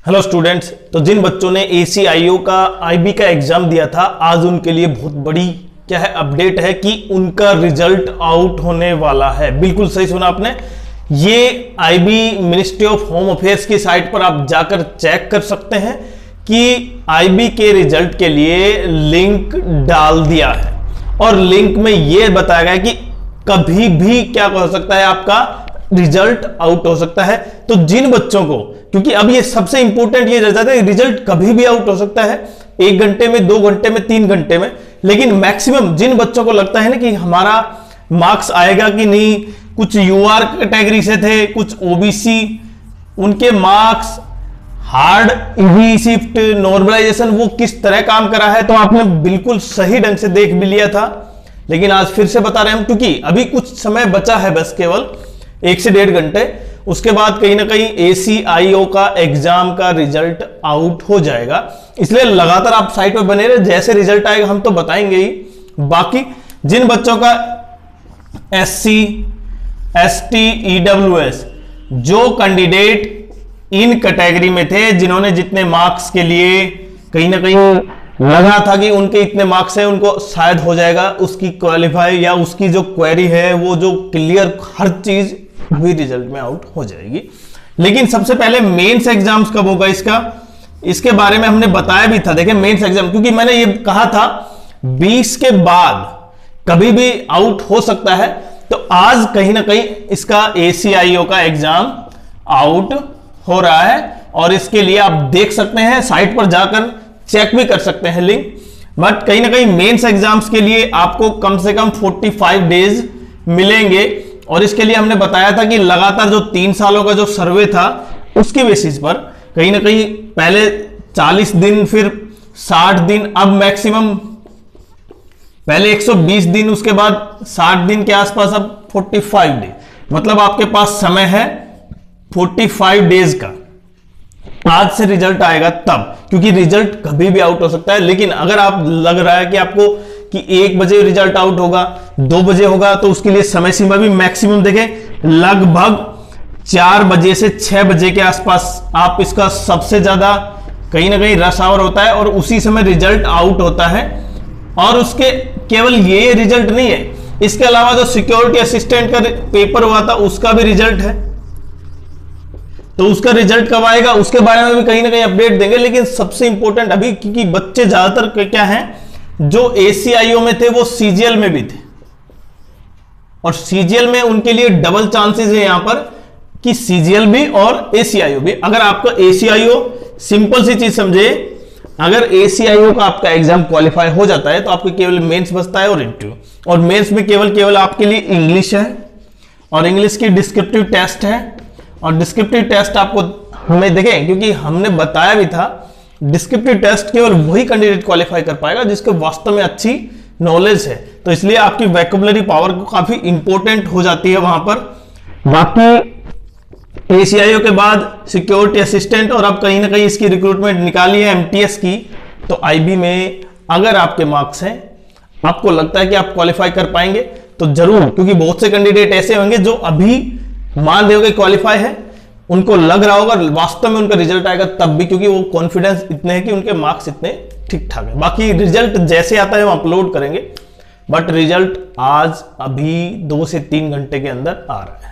Hello students. तो जिन बच्चों ने ACIO का IB का एग्जाम दिया था, आज उनके लिए बहुत बड़ी क्या है अपडेट है कि उनका रिजल्ट आउट होने वाला है। बिल्कुल सही सुना आपने। ये IB ministry of home affairs की साइट पर आप जाकर चेक कर सकते हैं कि IB के रिजल्ट के लिए लिंक डाल दिया है और लिंक में यह बताया गया कि कभी भी क्या हो सकता है, आपका रिजल्ट आउट हो सकता है। तो जिन बच्चों को, क्योंकि अब ये सबसे इंपॉर्टेंट ये रह जाता है, रिजल्ट कभी भी आउट हो सकता है, 1 घंटे में, 2 घंटे में, 3 घंटे में, लेकिन मैक्सिमम जिन बच्चों को लगता है ना कि हमारा मार्क्स आएगा कि नहीं, कुछ UR कैटेगरी से थे, कुछ OBC, उनके marks hard, easy, shift, normalization वो किस तरह काम करा है, तो आपने बिल्कुल सही ढंग से देख भी लिया था। लेकिन आज फिर से बता रहे हैं हम, क्योंकि अभी कुछ समय बचा है, बस केवल 1 से 1.5 घंटे, उसके बाद कहीं ना कहीं ACIO का एग्जाम का रिजल्ट आउट हो जाएगा। इसलिए लगातार आप साइट पर बने रहे, जैसे रिजल्ट आएगा हम तो बताएंगे ही। बाकी जिन बच्चों का SC, ST, EWS, जो कैंडिडेट इन कैटेगरी में थे, जिन्होंने जितने मार्क्स के लिए कहीं ना कहीं लगा था कि उनके इतने मार्क्स हैं, उनको शायद हो जाएगा, उसकी क्वालिफाई या उसकी जो क्वेरी है वो जो क्लियर, हर चीज भी रिजल्ट में आउट हो जाएगी। लेकिन सबसे पहले मेंस एग्जाम्स कब होगा इसके बारे में हमने बताया भी था। देखिए मेंस एग्जाम, क्योंकि मैंने ये कहा था 20 के बाद कभी भी आउट हो सकता है, तो आज कहीं ना कहीं इसका ACIO का एग्जाम आउट हो रहा है और इसके लिए आप देख सकते हैं, साइट पर जाकर चेक भी कर सकते हैं लिंक। बट कहीं ना कहीं मेंस एग्जाम्स के लिए आपको कम से कम 45 डेज मिलेंगे और इसके लिए हमने बताया था कि लगातार जो 3 सालों का जो सर्वे था उसके बेसिस पर कहीं ना कहीं पहले 40 दिन, फिर 60 दिन, अब मैक्सिमम पहले 120 दिन, उसके बाद 60 दिन के आसपास, अब 45 डे, मतलब आपके पास समय है 45 डेज का। आज से रिजल्ट आएगा तब, क्योंकि रिजल्ट कभी भी आउट हो सकता है। लेकिन अगर आप लग रहा है कि आपको कि 1 बजे रिजल्ट आउट होगा, 2 बजे होगा, तो उसके लिए समय सीमा भी मैक्सिमम देखें, लगभग 4 बजे से 6 बजे के आसपास आप इसका सबसे ज्यादा कहीं ना कहीं रश आवर होता है और उसी समय रिजल्ट आउट होता है। और उसके केवल ये रिजल्ट नहीं है, इसके अलावा जो सिक्योरिटी असिस्टेंट का पेपर हुआ था उसका भी रिजल्ट है, तो उसका रिजल्ट कब आएगा उसके बारे में भी कहीं ना कहीं अपडेट देंगे। लेकिन सबसे इंपॉर्टेंट अभी, क्योंकि बच्चे ज्यादातर क्या हैं जो ACIO में थे वो CGL में भी थे, और CGL में उनके लिए डबल चांसेस है यहां पर कि CGL भी और ACIO भी। अगर आपका ACIO, सिंपल सी चीज समझे, अगर ACIO का आपका एग्जाम क्वालिफाई हो जाता है तो आपको केवल मेंस बचता है और इंटरव्यू, और मेंस में केवल आपके लिए इंग्लिश है और इंग्लिश की डिस्क्रिप्टिव टेस्ट है। और डिस्क्रिप्टिव टेस्ट आपको हमें देखें, क्योंकि हमने बताया भी था डिस्क्रिप्टिव टेस्ट केवल वही कैंडिडेट क्वालिफाई कर पाएगा जिसके वास्तव में अच्छी नॉलेज है, तो इसलिए आपकी वोकैबुलरी पावर को काफी इंपॉर्टेंट हो जाती है वहां पर। बाकी ACIO के बाद सिक्योरिटी असिस्टेंट, और अब कहीं ना कहीं इसकी रिक्रूटमेंट निकाली है MTS की, तो IB में अगर आपके मार्क्स हैं, आपको लगता है कि आप क्वालिफाई कर पाएंगे तो जरूर, क्योंकि बहुत से कैंडिडेट ऐसे होंगे जो अभी मान रहे होंगे क्वालिफाई है, उनको लग रहा होगा वास्तव में उनका रिजल्ट आएगा तब भी, क्योंकि वो कॉन्फिडेंस इतने हैं कि उनके मार्क्स इतने ठीक ठाक है। बाकी रिजल्ट जैसे आता है हम अपलोड करेंगे, बट रिजल्ट आज अभी 2 से 3 घंटे के अंदर आ रहा है।